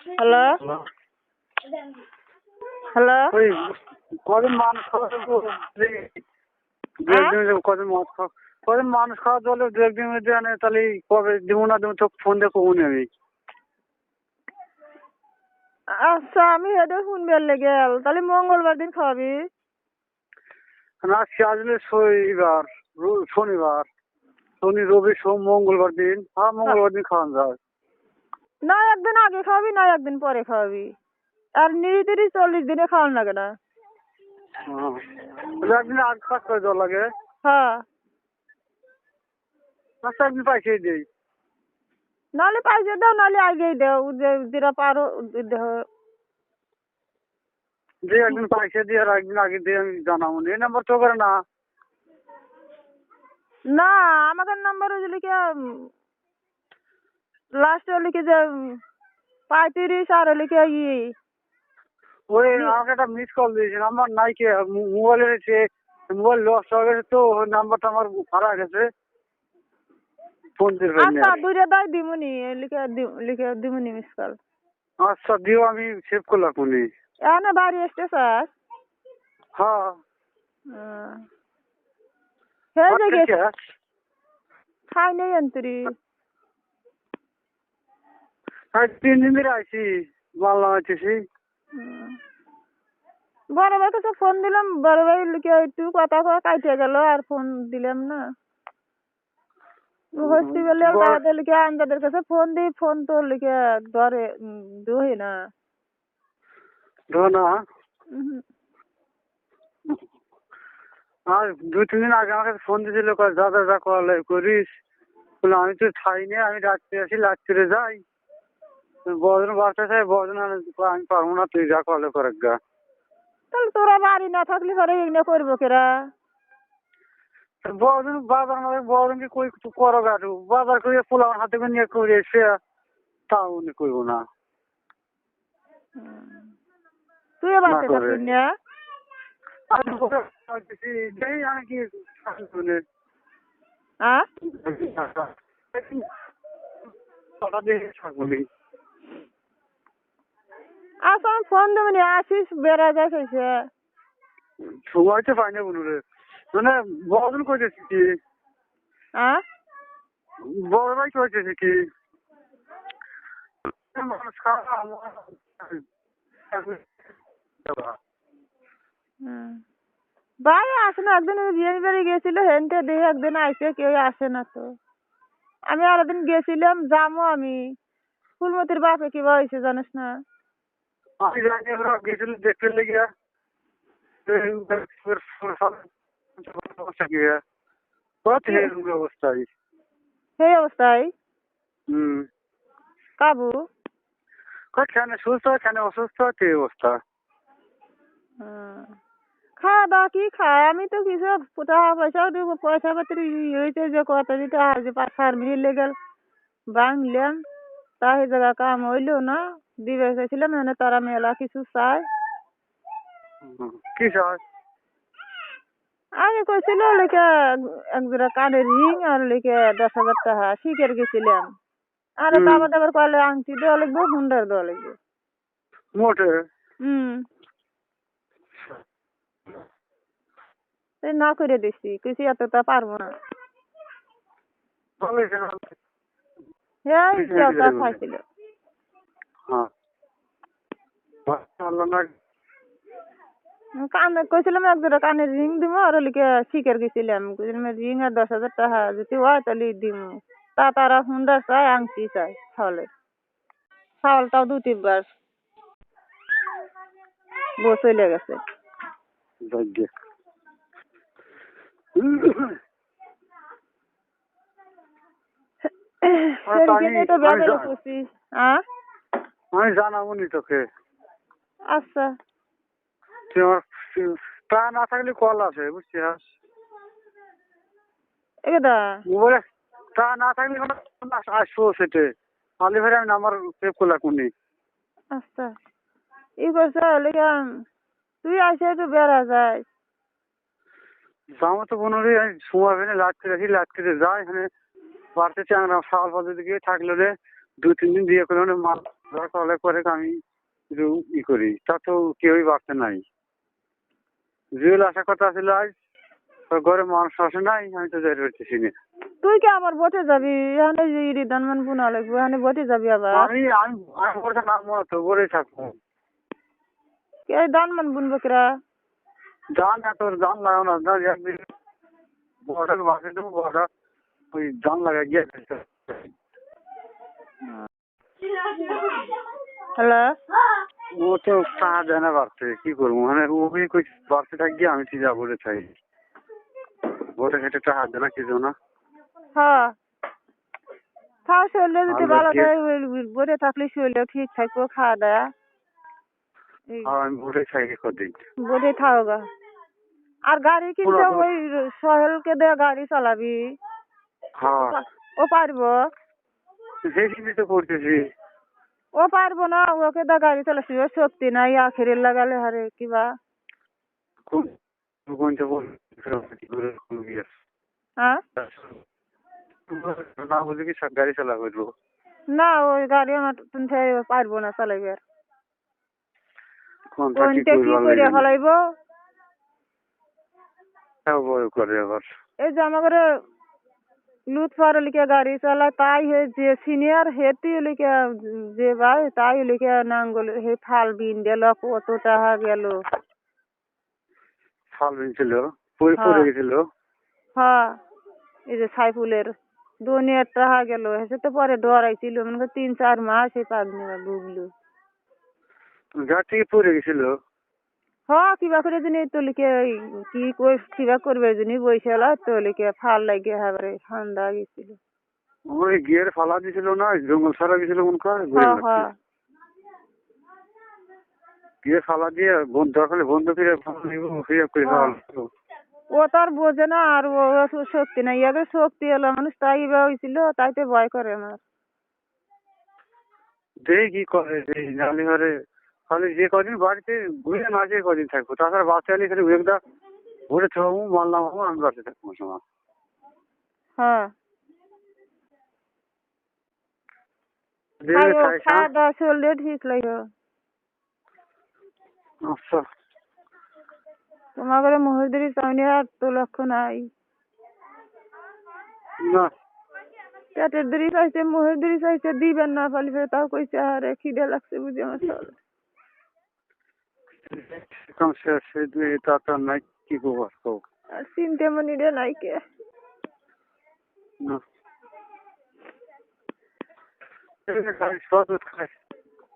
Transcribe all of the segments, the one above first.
Hello hello ওই কদিন মানুষ খাওয়া দু একদিন কদিন মাছ খাওয়া কদিন মানুষ খাওয়া চলে দু একদিন মধ্যে আনে তাহলে কবে দেবো না দেবো তো ফোন দিয়ে কমুনি আমি। আচ্ছা আমি হেঁটে শুনবার লেগে তাহলে মঙ্গলবার দিন খাওয়াবি। না আজকে আসলে শনিবার শনিবার শনি রবি সোম মঙ্গলবার দিন হ্যাঁ মঙ্গলবার দিন খাওয়ানো যায়। না একদিন আগে খাওয়াবি না একদিন পরে খাওয়াবি। আর নিরিতিরি 40 দিনে খাওয়ান লাগে না। হ্যাঁ একদিন আগে কাজ করে দেওয়া লাগে। হ্যাঁ আচ্ছা একদিন পাইছে দিই নাহলে পয়সা দাও নাহলে আগেই দাও যেটা পারো দেহ। যে একদিন পাইছে দিয়ে আর একদিন আগে দিয়ে আমি জানাবো এই নাম্বার তো করে না। না আমাদের নাম্বার ওই লিখে লাস্টে লিখে যে 35 আর লিখে ওই আমাকে একটা মিস কল দিয়েছে নাম্বার নাই কে মোবাইলে সে মোবাইল লস হয়ে গেছে তো ওই নাম্বারটা আমার হারা গেছে ফোন দিয়ে আচ্ছা দুইটা দাই দিমুনি লিখে দিমুনি মিস কল। আচ্ছা দিও আমি সেভ করলাম উনি। এনে বাড়ি আসতে স্যার। হ্যাঁ সেই যে ঠিক গেছে আছে খাই নেই অন্তরি। আর 3 দিন ধরে আইছি মাল নামাইতেছি। বড় ভাই কাছে ফোন দিলাম বড় ভাই লিখে একটু কথা কওয়া কাইটে গেল আর ফোন দিলাম না। হসপিটালে দাদা লিখে আন্দাদের কাছে ফোন দিই ফোন তো লিখে ধরে দোহে না। ধনা আর 2-3 দিন আগে আমাকে ফোন দিয়েছিল যা যা যা করিস বলে আমি তো খাইনি আমি রাত্রে আসি রাত্রে যাই বড়জন বাচ্চা চাই বড়জন আমি পারবো না তুই যা করলে করে গা। তাহলে তোরা বাড়ি না থাকলে পরে এগুলো করবো কেরা। বড়জন বাজার আমাদের বড়জনকে কই করো গাড়ু বাজার করে পোলাও হাতে করে নিয়ে করে এসে তাও উনি করবো না। তুই বাড়তে থাকবি না। আমি কি আচ্ছা আমি ফোন দেবো নি আসিস বেড়া যাইছে। সময় তো পাই না বলুরে মানে বড়জন কইতেছি কি বড় ভাই কইতেছি কি মানুষ খাওয়া ভাই আসে না একদিন বিরিয়ানি বাড়ি গেছিল হেনতে দেখে একদিন আইসে কেউ আসে না তো। আমি আরেকদিন গেছিলাম যামো আমি ফুলমতির বাপে কিবা হয়েছে জানিস না। আমি জানি ওরা গেছিল দেখতে লেগে অবস্থায় সেই অবস্থায় কাবু কেন সুস্থ কেন অসুস্থ সেই অবস্থা। খাওয়া দাওয়া কি খায় আমি তো কিছু টাকা পয়সাও দিব পয়সা পাতি হয়েছে যে কত দিতে যে 5-6 মিনিট লেগে বাংলাম তা সেই জায়গা কাম হইলো না দিবে চাইছিলাম মানে তারা মেলা কিছু চায়। কি চায় আমি কইছিল লিখে একজোড়া কানের রিং আর লিখে 10,000 টাকা শিখের গেছিলাম আর দাবার দাবার করলে আংটি দেওয়া লাগবে হুন্ডার দেওয়া লাগবে মোটে না করে দিছি কিছু এতটা পারবো না। খাইছিল কানে কইছিলাম একজোড়া কানের রিং দিব আর লিখে শিখের গেছিলাম রিং আর 10,000 টাকা যদি হয় তাহলে দিব তা তারা হুন্ডা চায় আংটি চায় ছাওয়ালটাও 2-3 বার বউ চলে গেছে। আমি জানাবো নি তোকে। আচ্ছা তা না থাকলে কল আছে বুঝছিস এটা মোবাইলে তা না থাকলে আসবো সেটে তাহলে ফের আমি নাম্বার সেভ করলাম কোনি। আচ্ছা ই করছে তুই আসে একটু বেড়া যায় আমার তো মনে হয় সময় হবে না লাটকে যাই এখানে বাড়তে চাই না সকাল পর্যন্ত গিয়ে থাকলে 2-3 দিন দিয়ে করলে মাল যা কলে করে আমি একটু ই করি, তা তো কেউই বাড়তে নাই। জুয়েল আসার কথা ছিল আজ, তোর ঘরে মানুষ আসে নাই, আমি তো যাই পারতেছি না। তুই কি আবার বটে যাবি? এখানে যে ইরি দানমান বুনা লাগবে, এখানে বটে যাবি আবার? আমি আমি আমি বলতে নামবো না তো, বলে থাকবো। কে দানমান বুনবো কিরা? ধান এত ধান লাগাও না, একদিন বর্ডার বাসে দেবো, বর্ডার ওই ধান লাগা গিয়ে হ্যালো, ও তো টাকা দেয় না বাড়তে, কি করবো, মানে ওই বাড়তে থাকি, আমি ঠিক যা বলে চাই ভোটে খেটে টাকা দেয় না, কিছু না। হ্যাঁ খাওয়া শরীরে যদি আমরা ভালো কে- থাকে, বসে থাকলে শরীরে ঠিক থাকবো, খাওয়া দাওয়া আমি ভোটে চাই কদিন। বসে থাকো গা। আর গাড়ি কিনতে ওই সোহেলকে দিয়ে গাড়ি চালাবি, হ্যাঁ ও পারবো? সেই তো করতেছি। ও পারবো না, ওকে দা গাড়ি চালাচ্ছি, ও শক্তি নাই, আখেরে লাগালে হারে কিবা। কোনটা বল হ্যাঁ না বুঝে কি সব গাড়ি চালা করবো। না, ওই গাড়ি আমার পারবো না চালাইবে। কোনটা কি কোনটা কি করবার করে লাগে ফেলাইব? বয় করে আবার। এই যে আমার লুৎ পারে লিখে গাড়ি চালায়, তাই হে যে সিনিয়র হেতি লিখে যে ভাই তাই লিখে নাঙ্গল হে ফাল বিন গেল, কত টাকা গেল। ফাল ছিল পরে গেছিল। হ্যাঁ এই যে সাইফুলের দুনিয়ার টাকা গেল, হেসে তো পরে ডরাইছিল, মনে কর 3-4 মাস এই পাগনি ডুবলো। গাড়ি থেকে পরে গেছিল। হ্যাঁ কিবা করে জানি তো লিখে কি কিবা করবে জানি বইসালা তো লিখে ফাল লাগে হাবারে ঠান্ডা গেছিল। ওই গিয়ার ফালা দিছিল না, জঙ্গল ছাড়া গেছিল মন করে হ্যাঁ হ্যাঁ গিয়ে ফালা দিয়ে দরকার বন্ধ ফিরে ফিরে করে ফেলা। ও তো আর বোঝে না, আর ও শক্তি নাই, আগে শক্তি এলো মানুষ, তাই বা হয়েছিল, তাইতে ভয় করে আমার। দেই কি করে জানি ঘরে খালি যে কদিন বাড়িতে ঘুরে না যে কদিন থাকবো, তাছাড়া বাচ্চা আলি খালি একটা ঘুরে থাকবো, মানলাম হবো, আমি বাড়িতে থাকবো সময়। হ্যাঁ দিয়ে খাওয়া দাওয়া চললে ঠিক লাগে। আচ্ছা তোমার ঘরে মহিলাদের চাউনি আর তো লক্ষ্য নাই। না পেটের দেরি চাইছে, মহির দেরি চাইছে, দিবেন না পালি ফেরে তাও কইছে আরে খিদে লাগছে বুঝি আমার চল। কম শেষ তা নাই, কি করবো আর চিনতে মনি রে নাই কে। না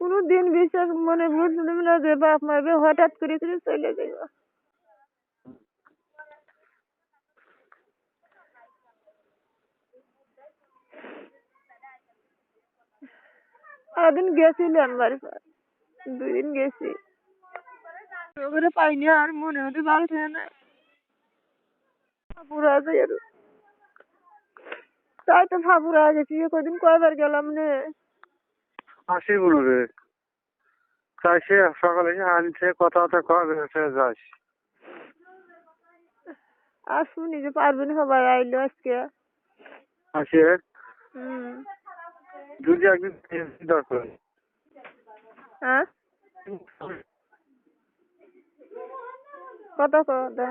কোনো দিন বিশ্বাস মনে বুঝলাম না যে বাপ মারবে, হঠাৎ করে করে চলে যাইব। সারাদিন গেছিলাম বাড়ি, 2 দিন গেছি, ওখানে পাইনি, আর মনে হতে ভালো থাকে না, পুরা যায় আর তাই তো ফাপুরা গেছি। কদিন কয়বার গেলাম নে। আসি বলো রে, তাই সে সকালে আনছে কথাবার্তা কবে যাস। আর শুনি যে পারবেন সবাই আইলো আজকে। আসে হুম যদি একদিন দরকার। হ্যাঁ কত কথা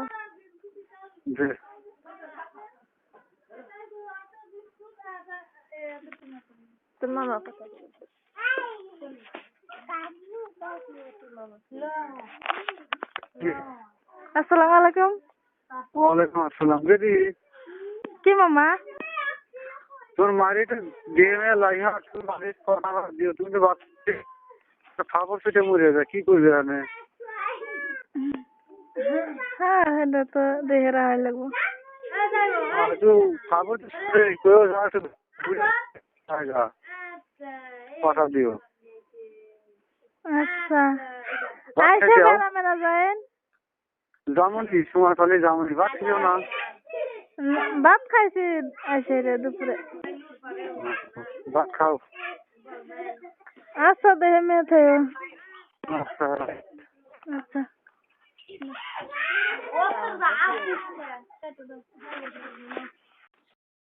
তোর মামা কথা আসসালামু আলাইকুম। ওয়ালাইকুম আসসালাম। দিদি কি মামা? তোর মারিটা গেমে লাগিয়ে মারির কথা দিও, তুমি তো বাচ্চা খাবার পেটে মরে যায়, কি করবে আমি? হ্যাঁ এটা তো দেখে রাখাই লাগবো। একটু খাবার কেউ কথা দিও। আচ্ছা ভাত আইসে খাইতে বেলা মেলা যায়েন। যেমনই সময় পেলে যেমনই ভাত খেয়েও না। ভাত খাইছি আইসে রে দুপুরে। ভাত খাও। আচ্ছা দেখে মেয়ে থেও। আচ্ছা আচ্ছা